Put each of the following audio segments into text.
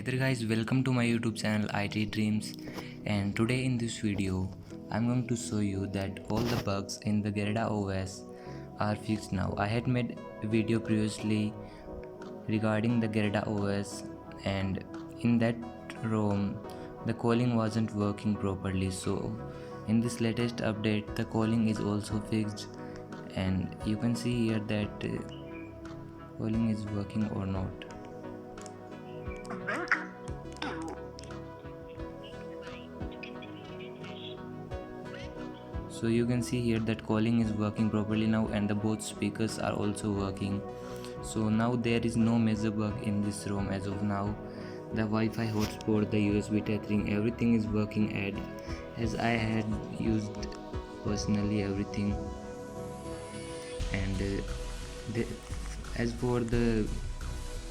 there guys, welcome to my YouTube channel IT Dreams, and today in this video I'm going to show you that all the bugs in the Gerda OS are fixed now. I had made a video previously regarding the Gerda OS, and in that ROM the calling wasn't working properly, so in this latest update the calling is also fixed, and you can see here that calling is working or not. So you can see here that calling is working properly now, and the both speakers are also working. So now there is no major bug in this ROM as of now. The Wi-Fi hotspot, the USB tethering, everything is working as I had used personally everything. And as for the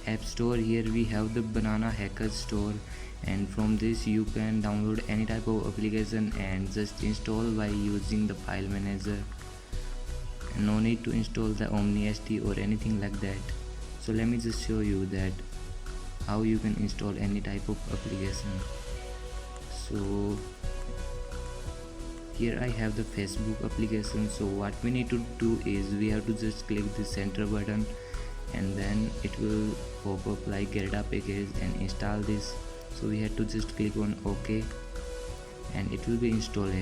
app store, here we have the banana hacker store, and from this you can download any type of application and just install by using the file manager. No need to install the OmniST or anything like that. So let me just show you that how you can install any type of application. So here I have the Facebook application. So what we need to do is we have to just click the center button, and then it will pop up like Gerda package and install this. So we have to just click on OK, and it will be installed,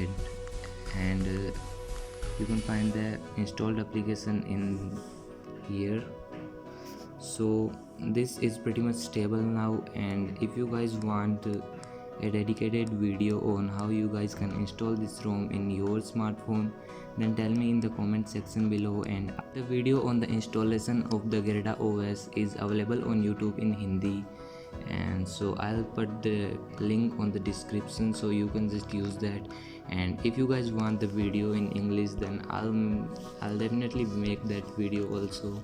and you can find the installed application in here. So this is pretty much stable now, and if you guys want a dedicated video on how you guys can install this ROM in your smartphone, then tell me in the comment section below. And the video on the installation of the Gerda OS is available on YouTube in Hindi, and so I'll put the link on the description so you can just use that. And if you guys want the video in English, then I'll definitely make that video also.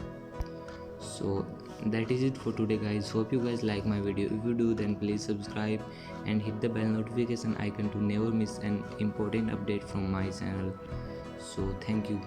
So that is it for today guys. Hope you guys like my video. If you do, then please subscribe and hit the bell notification icon to never miss an important update from my channel. So thank you.